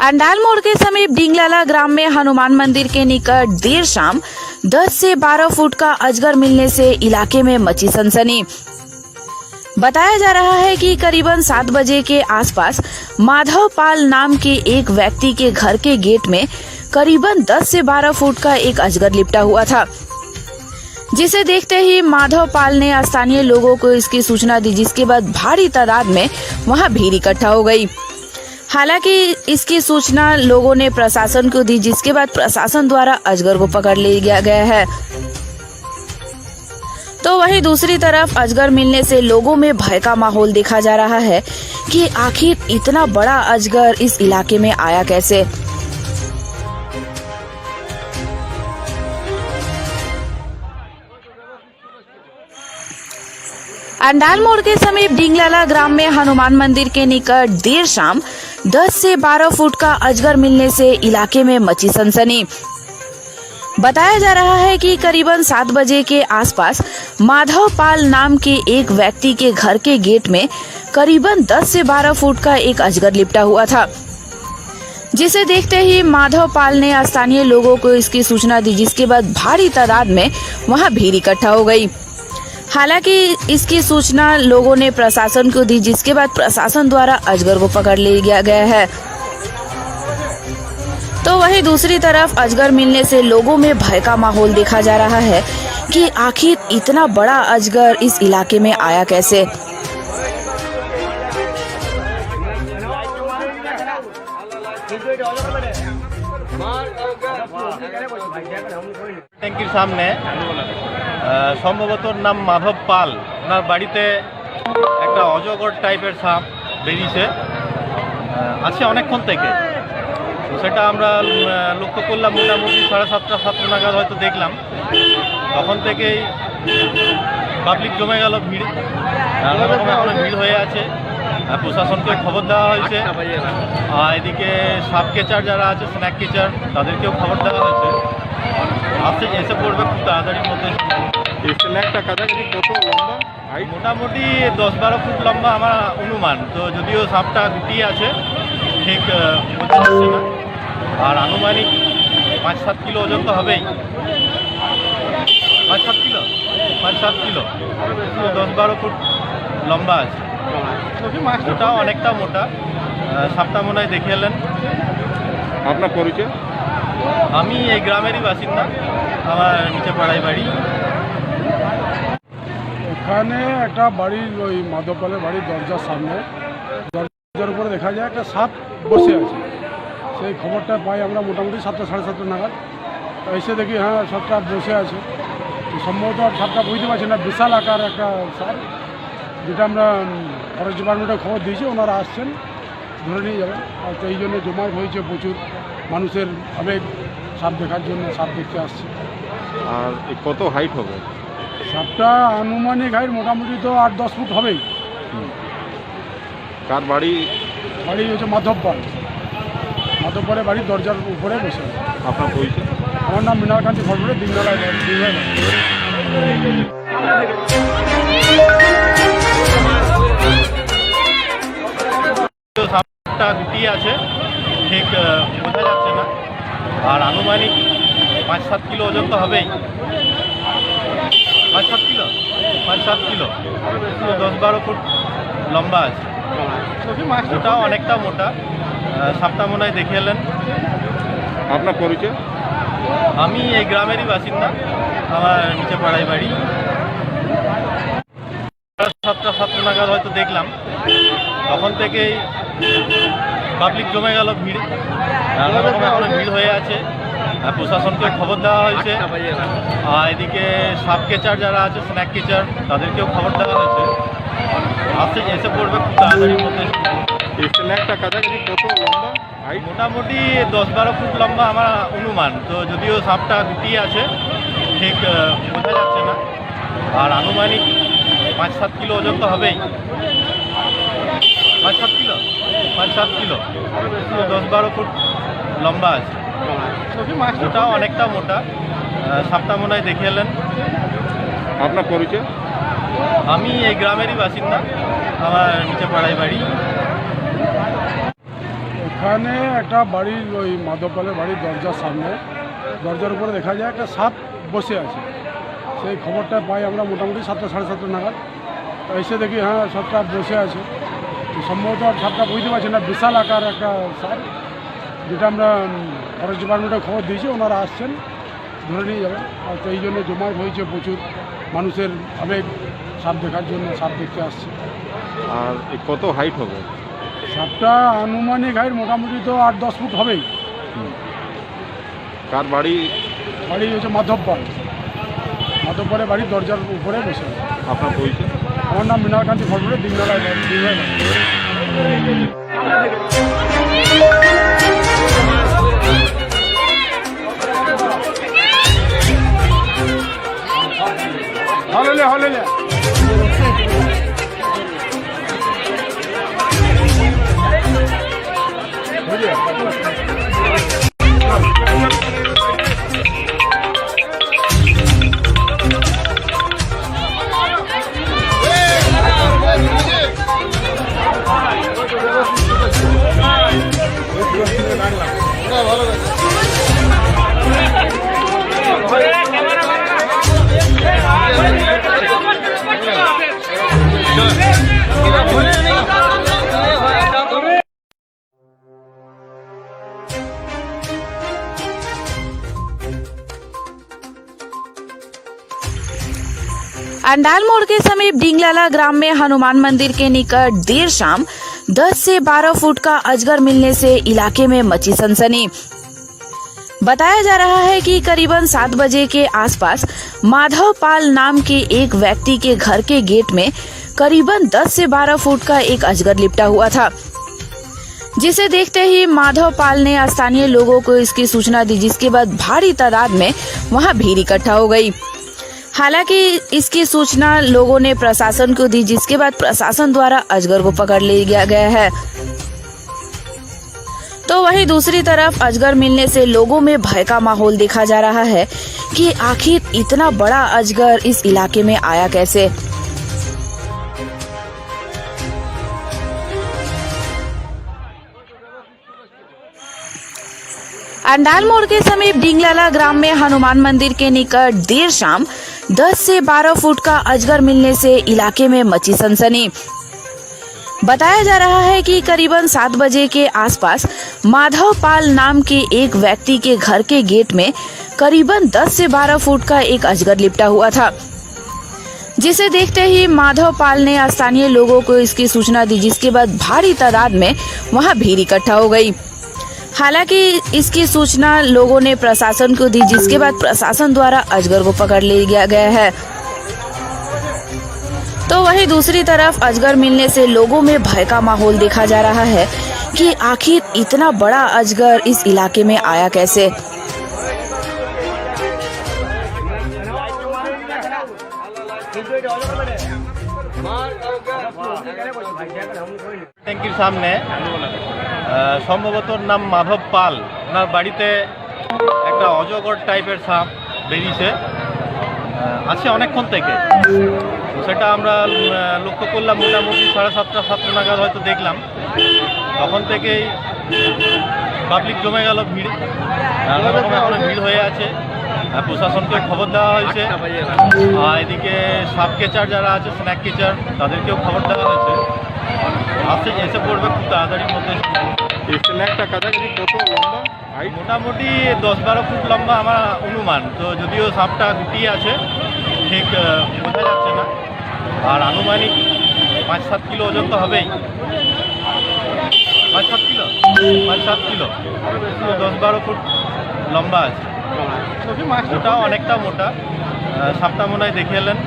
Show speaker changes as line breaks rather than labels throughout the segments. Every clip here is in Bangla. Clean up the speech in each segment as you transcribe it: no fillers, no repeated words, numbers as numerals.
अंडाल मोड़ के समीप डिंगलाला ग्राम में हनुमान मंदिर के निकट देर शाम 10 से 12 फुट का अजगर मिलने से इलाके में मची सनसनी। बताया जा रहा है कि करीबन 7 बजे के आसपास माधव पाल नाम के एक व्यक्ति के घर के गेट में करीबन 10 से 12 फुट का एक अजगर लिपटा हुआ था, जिसे देखते ही माधव पाल ने स्थानीय लोगों को इसकी सूचना दी, जिसके बाद भारी तादाद में वहां भीड़ इकट्ठा हो गई। हालांकि इसकी सूचना लोगों ने प्रशासन को दी, जिसके बाद प्रशासन द्वारा अजगर को पकड़ लिया गया है। तो वहीं दूसरी तरफ अजगर मिलने से लोगों में भय का माहौल देखा जा रहा है कि आखिर इतना बड़ा अजगर इस इलाके में आया कैसे। अंडाल मोड़ के समीप डिंगलाला ग्राम में हनुमान मंदिर के निकट देर शाम 10 से 12 फुट का अजगर मिलने से इलाके में मची सनसनी। बताया जा रहा है कि करीबन 7 बजे के आसपास माधव पाल नाम के एक व्यक्ति के घर के गेट में करीबन 10 से 12 फुट का एक अजगर लिपटा हुआ था, जिसे देखते ही माधव पाल ने स्थानीय लोगों को इसकी सूचना दी, जिसके बाद भारी तादाद में वहां भीड़ इकट्ठा हो गई। हालांकि इसकी सूचना लोगों ने प्रशासन को दी, जिसके बाद प्रशासन द्वारा अजगर को पकड़ लिया गया है। तो वहीं दूसरी तरफ अजगर मिलने से लोगों में भय का माहौल देखा जा रहा है कि आखिर इतना बड़ा अजगर इस इलाके में आया कैसे।
ট্যাঙ্কির সামনে সম্ভবত নাম মাধব পাল, ওনার বাড়িতে একটা অজগর টাইপের সাপ বেরিয়েছে আছে অনেকক্ষণ থেকে। তো সেটা আমরা লক্ষ্য করলাম মোটামুটি 7:30 নাগাদ হয়তো দেখলাম। তখন থেকেই পাবলিক জমে গেল, ভিড় এখনো ভিড় হয়ে আছে। প্রশাসনকে খবর দেওয়া হয়েছে, আর এদিকে সাপ কেচার যারা আছে, স্ন্যাক কেচার, তাদেরকেও খবর দেওয়া হয়েছে। আসছে এসে পড়বে খুব তাড়াতাড়ির মধ্যে।
স্ন্যাকটা কাছাকাছি কত লম্বা?
মোটামুটি 10-12 ফুট লম্বা আমার অনুমান। তো যদিও সাপটা গুটিয়ে আছে, ঠিক বোঝা যাচ্ছে না। আর আনুমানিক 5-7 কিলো ওজন তো হবেই। 5-7 কিলো 10-12 ফুট লম্বা আছে। ওটাও অনেকটা মোটা। সাপটা মনে হয় দেখে এলেন।
আপনার পরিচয়?
আমি এই গ্রামেরই বাসিন্দা, আমার নিচে পাড়ায় বাড়ি।
এখানে একটা বাড়ির ওই মাধবপালের বাড়ির দরজার সামনে, দরজার উপরে দেখা যায় একটা সাপ বসে আছে। সেই খবরটা পাই আমরা মোটামুটি 7:30 নাগাদ। এসে দেখি হ্যাঁ সাপটা বসে আছে। সম্ভবত সাপটা বুঝতে পারছি না, বিশাল আকার একটা সাপ, যেটা আমরা ফরেস্ট ডিপার্টমেন্টে খবর দিয়েছি, ওনারা আসছেন, ধরে নিয়ে যাবেন। আর তো এই জন্য জমায়েত হয়েছে প্রচুর মানুষের আবেগ সাপ দেখার জন্য, সাপ দেখতে আসছে।
আর কত হাইট হবে
সাপটা? আনুমানিক হাইট মোটামুটি তো 8-10 ফুট হবেই।
কার বাড়ি?
বাড়ি হচ্ছে মাধবপালের বাড়ির দরজার উপরে বসে।
আপনার পরিচয়?
আমার নাম মৃণালকান্তি ফটফটে, দিনবেলায়
সাপটা গুটিয়ে আছে, ঠিক বোঝা যাচ্ছে না। আর আনুমানিক 5-7 কিলো ওজন তো হবেই। 5-7 কিলো 10-12 ফুট লম্বা আছে। ওটাও অনেকটা মোটা। সাপটা মনে হয় দেখে এলেন।
আপনার পরিচয়?
আমি এই গ্রামেরই বাসিন্দা, আমার নিচে পাড়ায় বাড়ি। 7:30 নাগাদ হয়তো দেখলাম। তখন থেকেই পাবলিক জমে গেল, ভিড় এখনো ভিড় হয়ে আছে। প্রশাসনকে খবর দেওয়া হয়েছে, আর এদিকে সাপ কেচার যারা আছে, স্ন্যাক কেচার, তাদেরকেও খবর দেওয়া হয়েছে। আসছে এসে পড়বে খুব তাড়াতাড়ির মধ্যে।
স্ন্যাকটা কাছাকাছি কত লম্বা?
মোটামুটি 10-12 ফুট লম্বা আমার অনুমান। তো যদিও সাপটা গুটিয়ে আছে, ঠিক বোঝা যাচ্ছে না। আর আনুমানিক 5-7 কিলো ওজন তো হবেই। 5-7 কিলো 10-12 ফুট লম্বা আছে। ওটাও অনেকটা মোটা। সাপটা মনে হয় দেখে এলেন।
আপনার পরিচয়?
আমি এই গ্রামেরই বাসিন্দা, আমার নিচে পাড়ায় বাড়ি।
এখানে একটা বাড়ির ওই মাধবপালের বাড়ির দরজার সামনে, দরজার উপরে দেখা যায় একটা সাপ বসে আছে। সেই খবরটা পাই আমরা মোটামুটি 7টা সাড়ে 7টা নাগাদ। তো এসে দেখি হ্যাঁ সাপটা বসে আছে। তো সম্ভবত সাপটা বুঝতে পারছি না, বিশাল আকার একটা সাপ, যেটা আমরা ফরেস্ট ডিপার্টমেন্টে খবর দিয়েছি, ওনারা আসছেন, ধরে নিয়ে যাবেন। আর তো এই জন্য জমায়েত হয়েছে প্রচুর মানুষের আবেগ, সাপ দেখার জন্য, সাপ দেখতে আসছে।
আর কত হাইট হবে?
সাপটা আনুমানিক হাইট মোটামুটি তো 8-10 ফুট হবেই।
কার বাড়ি?
বাড়ি হচ্ছে মাধবপাল, মাধবপালের বাড়ির দরজার উপরে বসে আছে।
আপনার পরিচয়?
আমার নাম মৃণালকান্তি ফলপুরে, দিনবেলায়। হলে
अंडाल मोड़ के समीप डिंगलाला ग्राम में हनुमान मंदिर के निकट देर शाम 10 से 12 फुट का अजगर मिलने से इलाके में मची सनसनी। बताया जा रहा है कि करीबन 7 बजे के आसपास माधव पाल नाम के एक व्यक्ति के घर के गेट में करीबन 10 से 12 फुट का एक अजगर लिपटा हुआ था, जिसे देखते ही माधव पाल ने स्थानीय लोगों को इसकी सूचना दी, जिसके बाद भारी तादाद में वहां भीड़ इकट्ठा हो गई। हालांकि इसकी सूचना लोगों ने प्रशासन को दी, जिसके बाद प्रशासन द्वारा अजगर को पकड़ लिया गया है। तो वहीं दूसरी तरफ अजगर मिलने से लोगों में भय का माहौल देखा जा रहा है कि आखिर इतना बड़ा अजगर इस इलाके में आया कैसे। अंडाल मोड़ के समीप डिंगलाला ग्राम में हनुमान मंदिर के निकट देर शाम 10 से 12 फुट का अजगर मिलने से इलाके में मची सनसनी। बताया जा रहा है कि करीबन 7 बजे के आसपास माधव पाल नाम के एक व्यक्ति के घर के गेट में करीबन 10 से 12 फुट का एक अजगर लिपटा हुआ था, जिसे देखते ही माधव पाल ने स्थानीय लोगों को इसकी सूचना दी, जिसके बाद भारी तादाद में वहां भीड़ इकट्ठा हो गई। हालांकि इसकी सूचना लोगों ने प्रशासन को दी, जिसके बाद प्रशासन द्वारा अजगर को पकड़ लिया गया है। तो वहीं दूसरी तरफ अजगर मिलने से लोगों में भय का माहौल देखा जा रहा है कि आखिर इतना बड़ा अजगर इस इलाके में आया कैसे।
ট্যাঙ্কির সামনে সম্ভবত নাম মাধব পাল, ওনার বাড়িতে একটা অজগর টাইপের সাপ বেরিয়েছে, আছে অনেকক্ষণ থেকে। তো সেটা আমরা লক্ষ্য করলাম মোটামুটি 7:30 নাগাদ হয়তো দেখলাম। তখন থেকেই পাবলিক জমে গেল, ভিড় এখনো ভিড় হয়ে আছে। প্রশাসনকে খবর দেওয়া হয়েছে, আর এদিকে সাপ কেচার যারা আছে, স্ন্যাক কেচার, তাদেরকেও খবর দেওয়া হয়েছে। আসছে এসে পড়বে খুব তাড়াতাড়ির মধ্যে।
স্ন্যাকটা কাছাকাছি কত লম্বা? হাইট
মোটামুটি 10-12 ফুট লম্বা আমার অনুমান। তো যদিও সাপটা গুটিয়ে আছে, ঠিক বোঝা যাচ্ছে না। আর আনুমানিক 5-7 কিলো ওজন তো হবেই। 5-7 কিলো 5-7 কিলো 10-12 ফুট লম্বা আছে। ওটাও অনেকটা মোটা। সাপটা মনে হয় দেখে এলেন।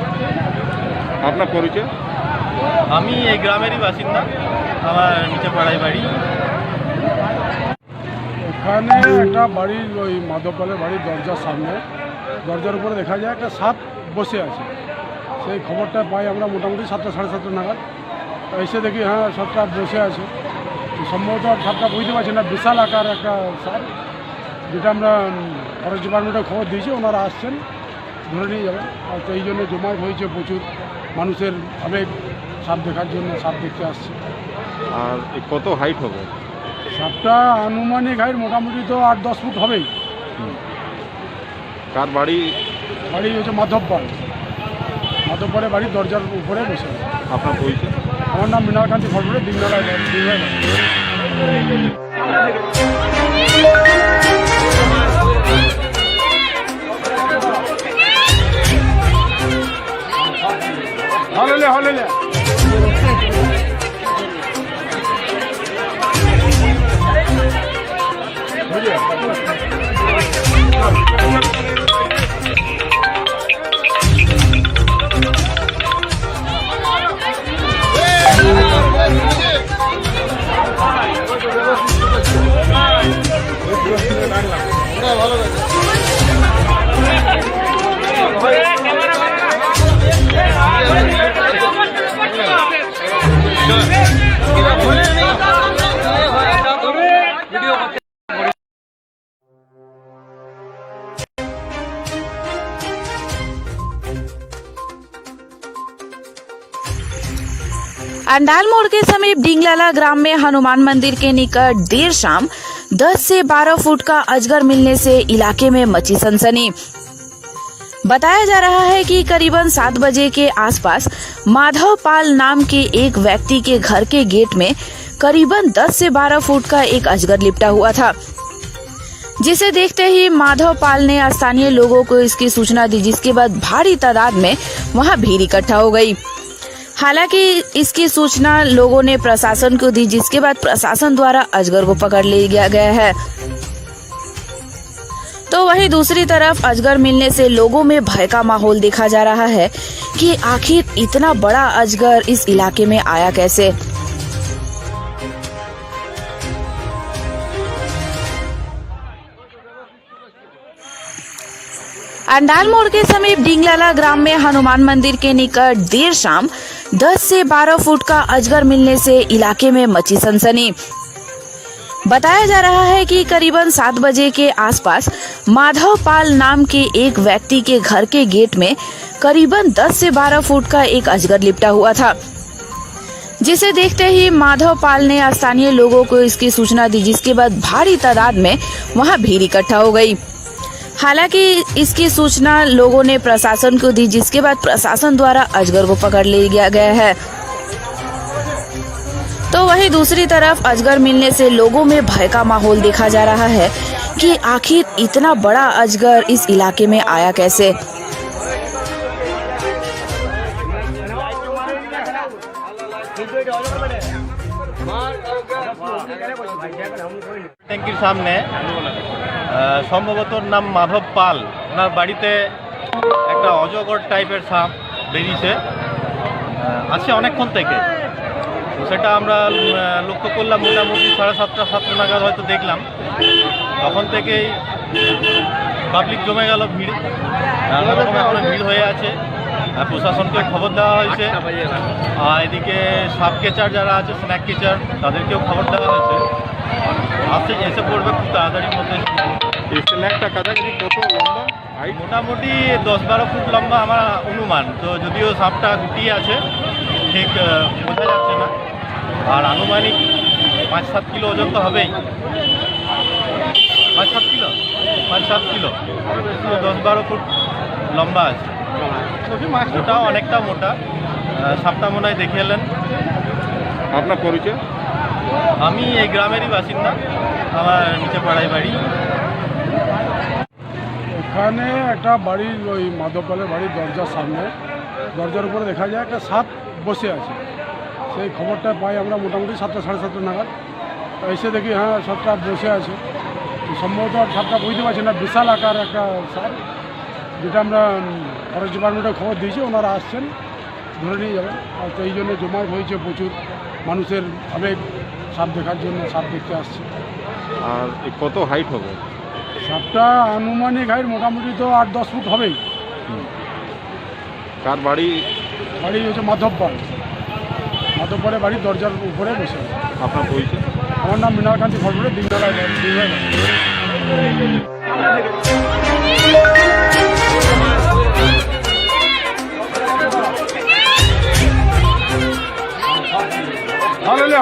আপনার পরিচয়?
আমি এই গ্রামেরই বাসিন্দা, আমার নিচে পাড়ায় বাড়ি।
এখানে একটা বাড়ির ওই মাধবপালের বাড়ির দরজার সামনে, দরজার উপরে দেখা যায় একটা সাপ বসে আছে। সেই খবরটা পাই আমরা মোটামুটি 7টা সাড়ে 7টা নাগাদ। তো এসে দেখি হ্যাঁ সাপটা বসে আছে। তো সম্ভবত সাপটা বুঝতে পারছি না, বিশাল আকার একটা সাপ, যেটা আমরা ফরেস্ট ডিপার্টমেন্টে খবর দিয়েছি, ওনারা আসছেন, ধরে নিয়ে যাবেন। আর তো এই জন্য জমায়েত হয়েছে প্রচুর মানুষের আবেগ, সাপ দেখার জন্য, সাপ দেখতে আসছে।
আর কত হাইট হবে?
সাপটা আনুমানিক হাইট মোটামুটি তো 8-10 ফুট হবেই।
কার বাড়ি?
বাড়ি হচ্ছে মাধবপাল। মাধবপালের বাড়ির দরজার উপরে বসে আছে।
আপনার পরিচয়?
আমার নাম মৃণালকান্তি ফটফটে, দিনবেলা। হলে
अंडाल मोड़ के समीप डिंगलाला ग्राम में हनुमान मंदिर के निकट देर शाम 10 से 12 फुट का अजगर मिलने से इलाके में मची सनसनी। बताया जा रहा है कि करीबन 7 बजे के आसपास माधव पाल नाम के एक व्यक्ति के घर के गेट में करीबन 10 से 12 फुट का एक अजगर लिपटा हुआ था, जिसे देखते ही माधव पाल ने स्थानीय लोगों को इसकी सूचना दी, जिसके बाद भारी तादाद में वहां भीड़ इकट्ठा हो गई। हालांकि इसकी सूचना लोगों ने प्रशासन को दी, जिसके बाद प्रशासन द्वारा अजगर को पकड़ लिया गया है। तो वहीं दूसरी तरफ अजगर मिलने से लोगों में भय का माहौल देखा जा रहा है कि आखिर इतना बड़ा अजगर इस इलाके में आया कैसे। अंडाल मोड़ के समीप डिंगलाला ग्राम में हनुमान मंदिर के निकट देर शाम 10 से 12 फुट का अजगर मिलने से इलाके में मची सनसनी। बताया जा रहा है कि करीबन 7 बजे के आसपास माधव पाल नाम के एक व्यक्ति के घर के गेट में करीबन 10 से 12 फुट का एक अजगर लिपटा हुआ था, जिसे देखते ही माधव पाल ने स्थानीय लोगों को इसकी सूचना दी, जिसके बाद भारी तादाद में वहां भीड़ इकट्ठा हो गई। हालांकि इसकी सूचना लोगों ने प्रशासन को दी, जिसके बाद प्रशासन द्वारा अजगर को पकड़ लिया गया है। तो वहीं दूसरी तरफ अजगर मिलने से लोगों में भय का माहौल देखा जा रहा है कि आखिर इतना बड़ा अजगर इस इलाके में आया कैसे।
ট্যাঙ্কির সামনে সম্ভবত নাম মাধব পাল, ওনার বাড়িতে একটা অজগর টাইপের সাপ বেরিয়েছে, আছে অনেকক্ষণ থেকে। তো সেটা আমরা লক্ষ্য করলাম মোটামুটি 7:30 নাগাদ হয়তো দেখলাম। তখন থেকেই পাবলিক জমে গেল, ভিড় নানা রকম এখনো ভিড় হয়ে আছে। প্রশাসনকে খবর দেওয়া হয়েছে, আর এদিকে সাপ কেচার যারা আছে, স্ন্যাক কেচার, তাদেরকেও খবর দেওয়া হয়েছে। আসছে এসে পড়বে খুব তাড়াতাড়ির মধ্যে।
এই স্ন্যাকটা কাছাকাছি কত লম্বা?
মোটামুটি 10-12 ফুট লম্বা আমার অনুমান। তো যদিও সাপটা গুটিয়ে আছে, ঠিক বোঝা যাচ্ছে না। আর আনুমানিক 5-7 কিলো ওজন তো হবেই। 5-7 কিলো 10-12 ফুট লম্বা আছে। ওটাও অনেকটা মোটা। সাপটা মনে হয় দেখে এলেন।
আপনার পরিচয়?
আমি এই গ্রামেরই বাসিন্দা, আমার নিচে পাড়ায় বাড়ি।
এখানে একটা বাড়ির ওই মাধবপালের বাড়ির দরজার সামনে, দরজার উপরে দেখা যায় একটা সাপ বসে আছে। সেই খবরটা পাই আমরা মোটামুটি 7:30 নাগাদ। এসে দেখি হ্যাঁ সাপটা বসে আছে। সম্ভবত সাপটা বুঝতে পারছি না, বিশাল আকার একটা সাপ, যেটা আমরা ফরেস্ট ডিপার্টমেন্টে খবর দিয়েছি, ওনারা আসছেন, ধরে নিয়ে যাবেন। আর তো এই জন্য জমায়েত হয়েছে প্রচুর মানুষের আবেগ, সাপ দেখার জন্য, সাপ দেখতে আসছে।
আর কত হাইট হবে?
সাপটা আনুমানিক হাইট মোটামুটি তো 8-10 ফুট হবেই।
কার বাড়ি?
বাড়ি হচ্ছে মাধবপাল। মাধবপালের বাড়ির দরজার উপরে বসে আছে।
আপনার পরিচয়?
আমার নাম মৃণালকান্তি ফটফটে, দিনবেলা।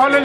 হলে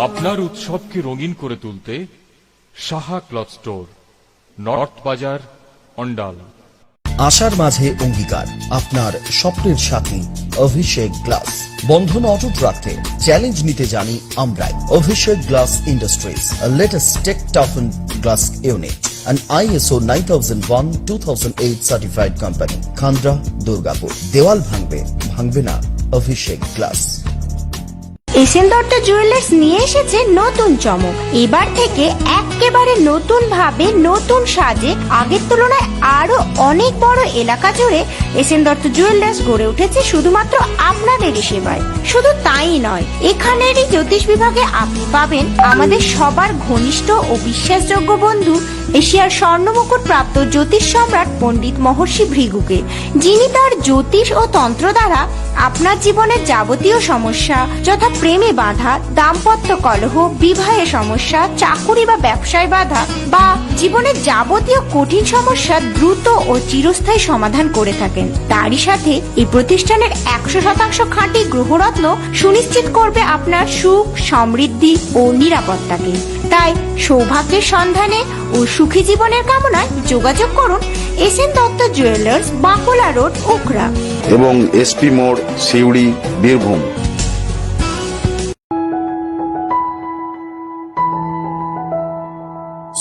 আপনার উৎসবকে রঙিন করে তুলতে সাহা ক্লথ স্টোর, নর্থ বাজার, অন্ডাল।
আশার মাঝে অঙ্গীকার, আপনার স্বপ্নের সাথী অভিষেক গ্লাস। বন্ধন অটুট রাখতে চ্যালেঞ্জ নিতে জানি আমরাই। Abhishek glass industries, latest tech টাফেন glass unit, an ISO 9001-2008 certified company, Khandra, Durgapur. দেওয়াল ভাঙবে না Abhishek glass.
SN Dutta jewellers নিয়ে এসেছে নতুন চমক। এবার থেকে একেবারে নতুন ভাবে, নতুন সাজে, আগের তুলনায় আরো অনেক বড় এলাকা জুড়ে এসএন দত্ত জুয়েলার্স গড়ে উঠেছে শুধুমাত্র আপনাদেরই সেবায়। শুধু তাই নয়, এখানেরই জ্যোতিষ বিভাগে আপনি পাবেন আমাদের সবার ঘনিষ্ঠ ও বিশ্বাসযোগ্য বন্ধু, এশিয়ার স্বর্ণমুকুট প্রাপ্ত জ্যোতিষ সম্রাট পণ্ডিত মহর্ষি ভৃগুকে, যিনি তার জ্যোতিষ ও তন্ত্র দ্বারা আপনার জীবনের যাবতীয় সমস্যা যথা প্রেমে বাধা, দাম্পত্য কলহ, বিবাহে সমস্যা, চাকুরি বা ব্যবসায় বাধা বা জীবনের যাবতীয় কঠিন সমস্যা দ্রুত ও চিরস্থায়ী সমাধান করে থাকেন। তারই সাথে এই প্রতিষ্ঠানের 100% খাঁটি গ্রহরত্ন সুনিশ্চিত করবে আপনার সুখ, সমৃদ্ধি ও নিরাপত্তাকে। তাই সৌভাগ্যের সন্ধানে ও সুখী জীবনের কামনায় যোগাযোগ করুন SN Dutta jewellers, Bankura road, Ukhra
এবং এসপি মোড়, Suri, Birbhum.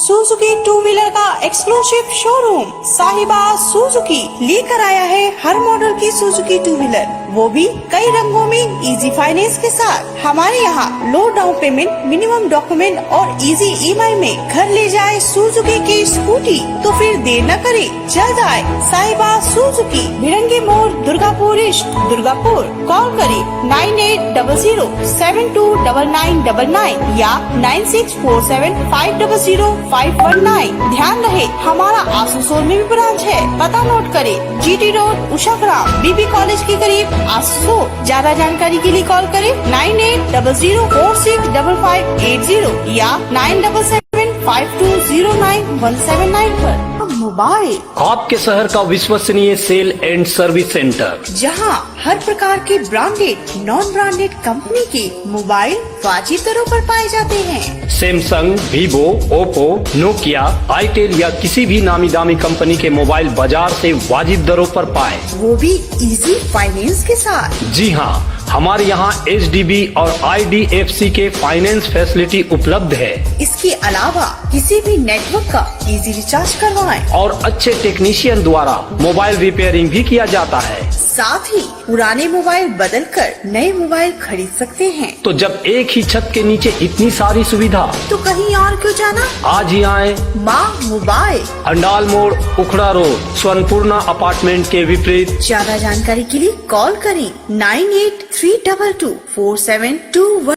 Suzuki two wheeler का एक्सक्लूसिव शोरूम साहिबा सुजुकी लेकर आया है हर मॉडल की सुजुकी टू व्हीलर, वो भी कई रंगों में इजी फाइनेंस के साथ। हमारे यहाँ लो डाउन पेमेंट, मिनिमम डॉक्यूमेंट और इजी EMI में घर ले जाए सुजुकी की स्कूटी। तो फिर देर न करे, जल्द आए साहिबा सुजुकी, भिरंगी मोड़, दुर्गापुर ईस्ट, दुर्गापुर। कॉल करे 9800729999 या 9647500519। ध्यान रहे, हमारा आसनसोल में भी ब्रांच है। पता नोट करे, GT road, Ushagram, BB college के करीब, आसनसोल। ज्यादा जानकारी के लिए कॉल करे 9800465580 या 9775209179 पर। मोबाइल
आपके शहर का विश्वसनीय सेल एंड सर्विस सेंटर,
जहां हर प्रकार के ब्रांडेड, नॉन ब्रांडेड कंपनी के मोबाइल वाजिब दरों पर पाए जाते हैं।
Samsung, Vivo, Oppo, Nokia, itel या किसी भी नामी दामी कंपनी के मोबाइल बाजार से वाजिब दरों पर पाए,
वो भी इजी फाइनेंस के साथ।
जी हाँ, हमारे यहाँ HDB और IDFC के फाइनेंस फैसिलिटी उपलब्ध है।
इसके अलावा किसी भी नेटवर्क का इजी रिचार्ज करवाएं
और अच्छे टेक्नीशियन द्वारा मोबाइल रिपेयरिंग भी किया जाता है।
साथ ही पुराने मोबाइल बदलकर नए मोबाइल खरीद सकते हैं।
तो जब एक ही छत के नीचे इतनी सारी सुविधा,
तो कहीं और क्यों जाना?
आज ही आए
माँ मोबाइल,
अंडाल मोड़, उखड़ा रोड, स्वर्णपूर्णा अपार्टमेंट के विपरीत।
ज्यादा जानकारी के लिए कॉल करें 9832247221।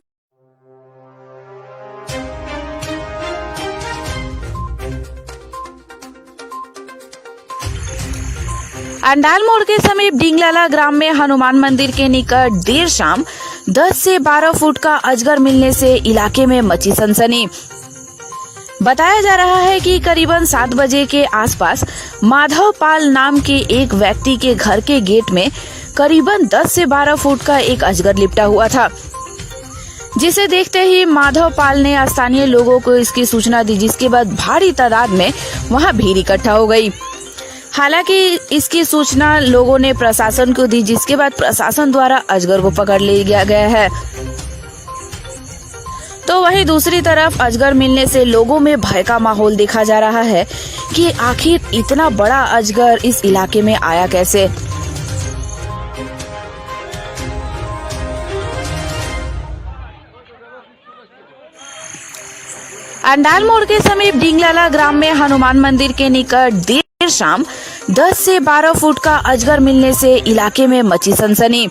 अंडाल मोड़ के समीप डिंगलाला ग्राम में हनुमान मंदिर के निकट देर शाम 10 से 12 फुट का अजगर मिलने से इलाके में मची सनसनी। बताया जा रहा है कि करीबन 7 बजे के आसपास माधव पाल नाम के एक व्यक्ति के घर के गेट में करीबन 10 से 12 फुट का एक अजगर लिपटा हुआ था, जिसे देखते ही माधव पाल ने स्थानीय लोगों को इसकी सूचना दी, जिसके बाद भारी तादाद में वहां भीड़ इकट्ठा हो गई। हालांकि इसकी सूचना लोगों ने प्रशासन को दी, जिसके बाद प्रशासन द्वारा अजगर को पकड़ लिया गया है। तो वहीं दूसरी तरफ अजगर मिलने से लोगों में भय का माहौल देखा जा रहा है कि आखिर इतना बड़ा अजगर इस इलाके में आया कैसे। अंडाल मोड़ के समीप डिंगलाला ग्राम में हनुमान मंदिर के निकट देर शाम 10 से 12 फुट का अजगर मिलने से इलाके में मची सनसनी।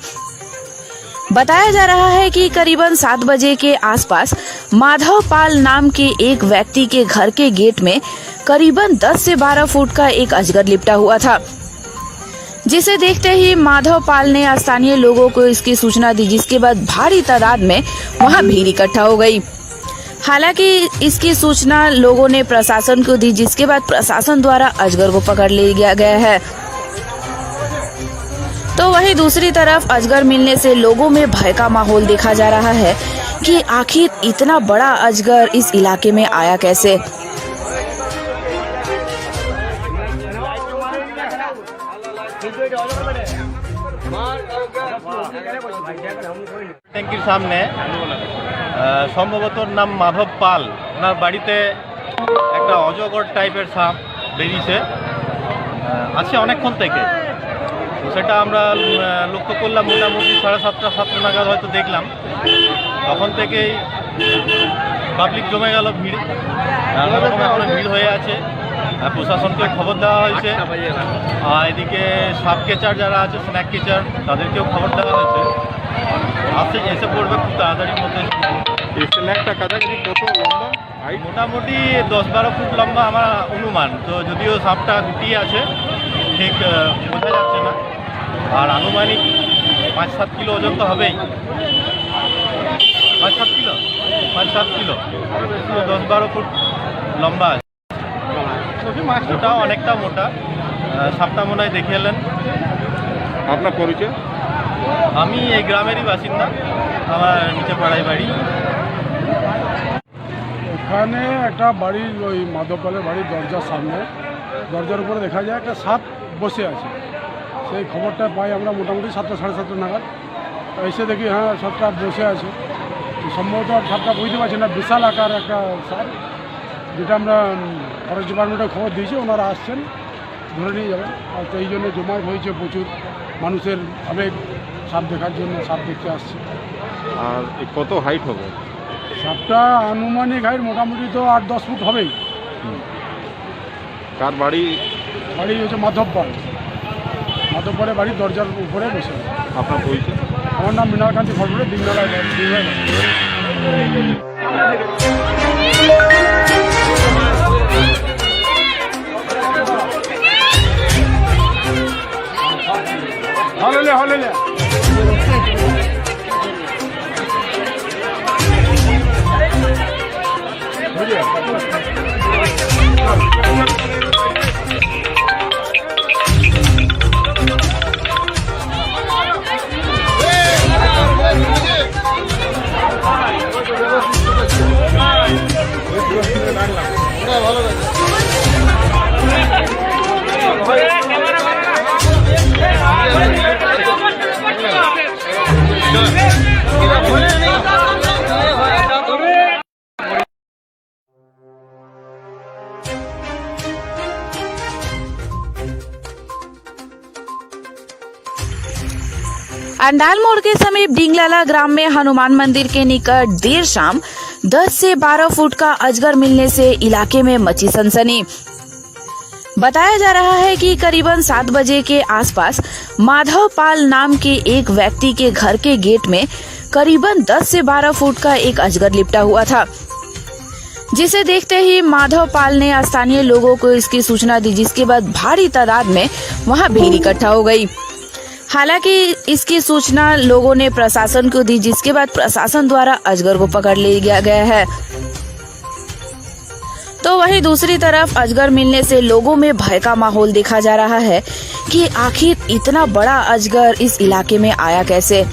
बताया जा रहा है कि करीबन 7 बजे के आसपास माधव पाल नाम के एक व्यक्ति के घर के गेट में करीबन 10 से 12 फुट का एक अजगर लिपटा हुआ था, जिसे देखते ही माधव पाल ने स्थानीय लोगों को इसकी सूचना दी, जिसके बाद भारी तादाद में वहां भीड़ इकट्ठा हो गई। हालांकि इसकी सूचना लोगों ने प्रशासन को दी, जिसके बाद प्रशासन द्वारा अजगर को पकड़ लिया गया है। तो वहीं दूसरी तरफ अजगर मिलने से लोगों में भय का माहौल देखा जा रहा है कि आखिर इतना बड़ा अजगर इस इलाके में आया कैसे।
ট্যাঙ্কির সামনে সম্ভবত নাম মাধব পাল, ওনার বাড়িতে একটা অজগর টাইপের সাপ বেরিয়েছে, আছে অনেকক্ষণ থেকে। তো সেটা আমরা লক্ষ্য করলাম মোটামুটি 7:30 নাগাদ হয়তো দেখলাম। তখন থেকেই পাবলিক জমে গেল, ভিড় এখনো ভিড় হয়ে আছে। প্রশাসনকে খবর দেওয়া হয়েছে, আর এদিকে সাপ কেচার যারা আছে, স্ন্যাক কেচার, তাদেরকেও খবর দেওয়া হয়েছে। আসছে এসে পড়বে খুব তাড়াতাড়ির মধ্যে।
এই স্ন্যাকটা কাছাকাছি কত লম্বা?
মোটামুটি 10-12 ফুট লম্বা আমার অনুমান। তো যদিও সাপটা গুটিয়ে আছে, ঠিক বোঝা যাচ্ছে না। আর আনুমানিক 5-7 কিলো ওজন তো হবেই। 5-7 কিলো 10-12 ফুট লম্বা আছে। ওটাও অনেকটা মোটা। সাপটা মনে হয় দেখে এলেন।
আপনার পরিচয়?
আমি এই গ্রামেরই বাসিন্দা, আমার নিচে পাড়ায় বাড়ি।
এখানে একটা বাড়ির ওই মাধবপালের বাড়ির দরজার সামনে, দরজার উপরে দেখা যায় একটা সাপ বসে আছে। সেই খবরটা পাই আমরা মোটামুটি 7:30 নাগাদ। এসে দেখি হ্যাঁ সাপটা বসে আছে। সম্ভবত সাপটা বুঝতে পারছি না, বিশাল আকার একটা সাপ, যেটা আমরা ফরেস্ট ডিপার্টমেন্টে খবর দিয়েছি, ওনারা আসছেন, ধরে নিয়ে যাবেন। আর তো এই জন্য জমায়েত হয়েছে প্রচুর মানুষের আবেগ, সাপ দেখার জন্য, সাপ দেখতে আসছে।
আর কত হাইট হবে
সাপটা? আনুমানিক হাইট মোটামুটি তো 8-10 ফুট হবেই।
কার বাড়ি?
বাড়ি হচ্ছে মাধবপাল, মাধবপালের বাড়ির দরজার উপরে বসে আছে।
আপনার পরিচয়?
আমার নাম মৃণালকান্তি ফটফটে, দিনবেলা। হলে ভালো
अंडाल मोड़ के समीप डिंगलाला ग्राम में हनुमान मंदिर के निकट देर शाम 10 से 12 फुट का अजगर मिलने से इलाके में मची सनसनी। बताया जा रहा है कि करीबन 7 बजे के आसपास माधव पाल नाम के एक व्यक्ति के घर के गेट में करीबन 10 से 12 फुट का एक अजगर लिपटा हुआ था, जिसे देखते ही माधव पाल ने स्थानीय लोगों को इसकी सूचना दी, जिसके बाद भारी तादाद में वहां भीड़ इकट्ठा हो गई। हालांकि इसकी सूचना लोगों ने प्रशासन को दी, जिसके बाद प्रशासन द्वारा अजगर को पकड़ लिया गया है। तो वहीं दूसरी तरफ अजगर मिलने से लोगों में भय का माहौल देखा जा रहा है कि आखिर इतना बड़ा अजगर इस इलाके में आया कैसे।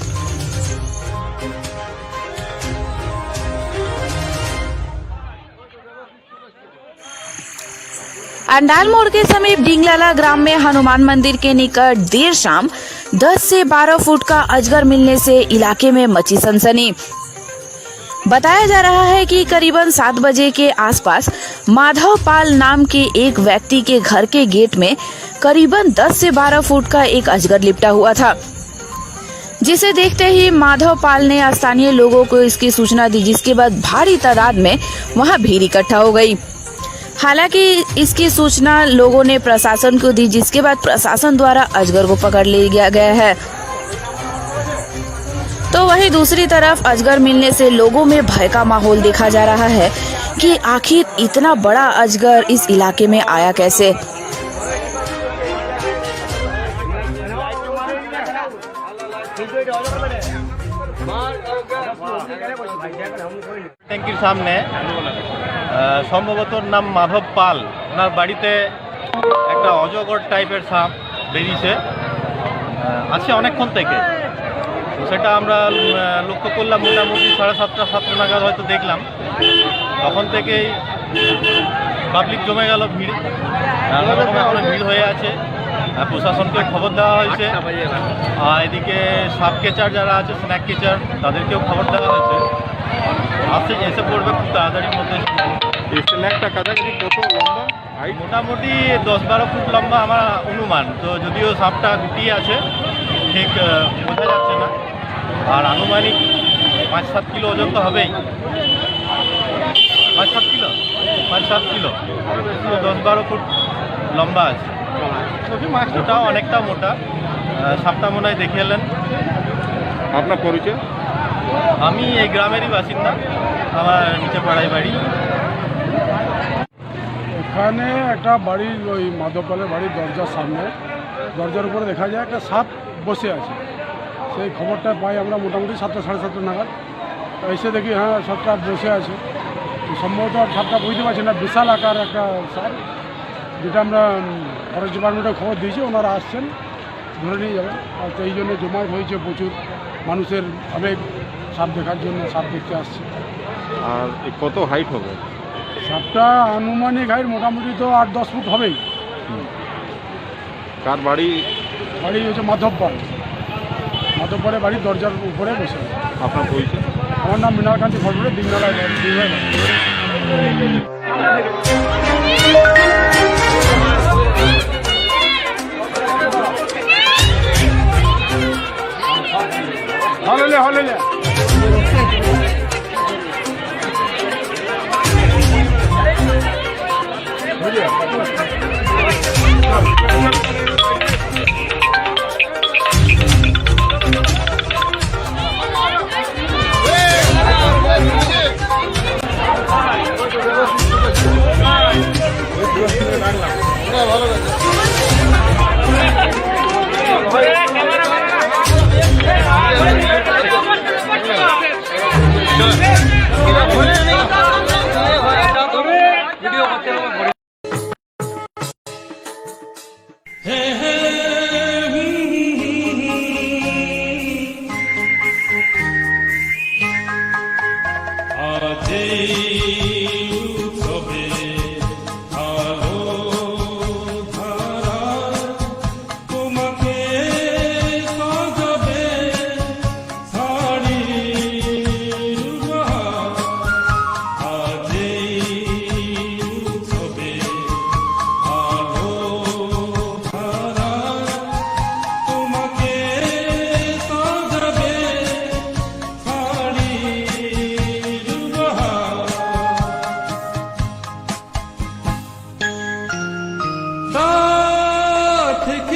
अंडाल मोड़ के समीप डिंगलाला ग्राम में हनुमान मंदिर के निकट देर शाम 10 से 12 फुट का अजगर मिलने से इलाके में मची सनसनी। बताया जा रहा है कि करीबन 7 बजे के आसपास माधव पाल नाम के एक व्यक्ति के घर के गेट में करीबन 10 से 12 फुट का एक अजगर लिपटा हुआ था, जिसे देखते ही माधव पाल ने स्थानीय लोगों को इसकी सूचना दी, जिसके बाद भारी तादाद में वहां भीड़ इकट्ठा हो गई। हालांकि इसकी सूचना लोगों ने प्रशासन को दी, जिसके बाद प्रशासन द्वारा अजगर को पकड़ लिया गया है। तो वहीं दूसरी तरफ अजगर मिलने से लोगों में भय का माहौल देखा जा रहा है कि आखिर इतना बड़ा अजगर इस इलाके में आया कैसे।
ট্যাঙ্কির সামনে সম্ভবত নাম মাধব পাল, ওনার বাড়িতে একটা অজগর টাইপের সাপ বেরিয়েছে, আছে অনেকক্ষণ থেকে। তো সেটা আমরা লক্ষ্য করলাম মোটামুটি 7:30 নাগাদ হয়তো দেখলাম। তখন থেকেই পাবলিক জমে গেল, ভিড় নানা রকম এখনো ভিড় হয়ে আছে। প্রশাসনকে খবর দেওয়া হয়েছে, আর এদিকে সাপ কেচার যারা আছে, স্ন্যাক কেচার, তাদেরকেও খবর দেওয়া হয়েছে। আসছে এসে পড়বে খুব তাড়াতাড়ির মধ্যে।
এই স্ন্যাকটা কাছাকাছি কত লম্বা? হাইট
মোটামুটি 10-12 ফুট লম্বা আমার অনুমান। তো যদিও সাপটা গুটিয়ে আছে, ঠিক বোঝা যাচ্ছে না। আর আনুমানিক 5-7 কিলো ওজন তো হবেই। 5-7 কিলো 10-12 ফুট লম্বা আছে। ওটাও অনেকটা মোটা। সাপটা মনে হয় দেখে এলেন।
আপনার পরিচয়?
আমি এই গ্রামেরই বাসিন্দা, আমার নিচে পাড়ায় বাড়ি।
এখানে একটা বাড়ির ওই মাধবপালের বাড়ির দরজার সামনে, দরজার উপরে দেখা যায় একটা সাপ বসে আছে। সেই খবরটা পাই আমরা মোটামুটি 7:30 নাগাদ। তো এসে দেখি হ্যাঁ সাপটা বসে আছে। সম্ভবত সাপটা বুঝতে পারছি না, বিশাল আকার একটা সাপ, যেটা আমরা ফরেস্ট ডিপার্টমেন্টে খবর দিয়েছি, ওনারা আসছেন, ধরে নিয়ে যাবেন। আর তো এই জন্য জমায়েত হয়েছে প্রচুর মানুষের আবেগ, সাপ দেখার জন্য, সাপ দেখতে আসছে।
আর কত হাইট হবে?
সাপটা আনুমানিক হাইট মোটামুটি তো 8-10 ফুট হবেই।
কার বাড়ি?
বাড়ি হচ্ছে মাধবপাল, মাধবপালের বাড়ির দরজার উপরে বসে।
আপনার পরিচয়?
আমার নাম মৃণালকান্তি ফটফটে, ডিংলালায় বাড়ি। হলে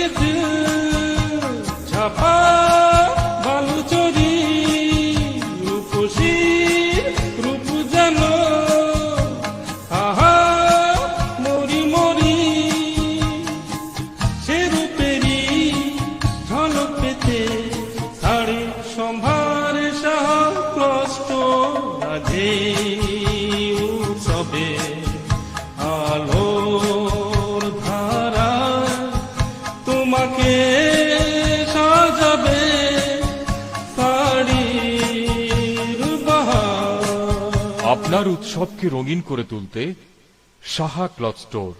গেছে ছাপা বালুচরি রূপসীর রূপ যেন আহা মরি মরি সে রূপেরই ঝলক পেতে শাড়ি সম্ভার সাহা কষ্ট রাজে উৎসবে আলোর ধারা তোমাকে সাজাবে শাড়ির বাহার।
আপনার উৎসবকে রঙিন করে তুলতে সাহা ক্লথ স্টোর,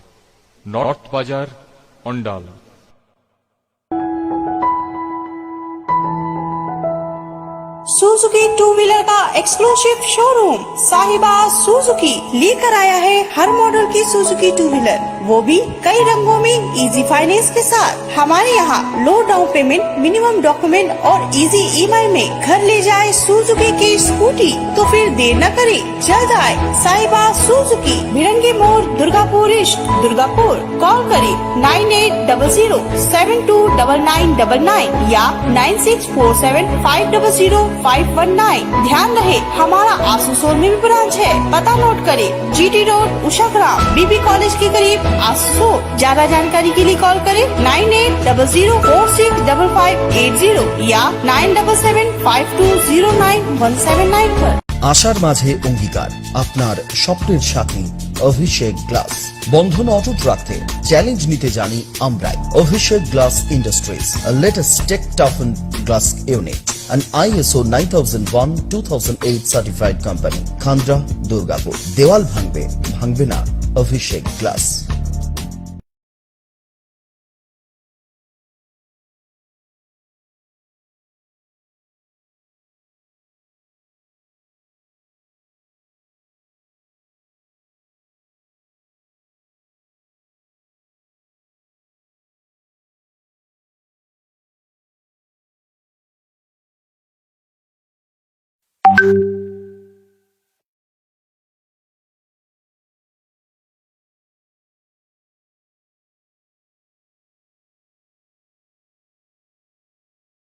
নর্থ বাজার, অন্ডাল।
सुजुकी टू व्हीलर का एक्सक्लूसिव शोरूम साहिबा सुजुकी लेकर आया है हर मॉडल की सुजुकी टू व्हीलर, वो भी कई रंगों में इजी फाइनेंस के साथ। हमारे यहाँ लो डाउन पेमेंट, मिनिमम डॉक्यूमेंट और इजी ईएमआई में घर ले जाए सुजुकी की स्कूटी। तो फिर देर न करे, जल्द आए साहिबा सुजुकी, भिरंगी मोड़, दुर्गापुर ईस्ट, दुर्गापुर। कॉल करे 9800729999 या 9647500519। ध्यान रहे हमारा आसनसोल में भी ब्रांच है। पता नोट करे, जीटी रोड, उषाग्राम, बीबी कॉलेज के करीब, आसनसोल। ज्यादा जानकारी के लिए कॉल करे 9800465580 या 9775209179 पर।
আশার মাঝে অঙ্গীকার, আপনার স্বপ্নের সাথী অভিষেক গ্লাস। বন্ধন অটুট রাখতে চ্যালেঞ্জ নিতে জানি আমরাই। Abhishek glass industries, latest tech টাফেন glass unit, an ISO 9001-2008 certified company, Khandra, Durgapur. দেওয়াল ভাঙবে, ভাঙবে না অভিষেক গ্লাস।
you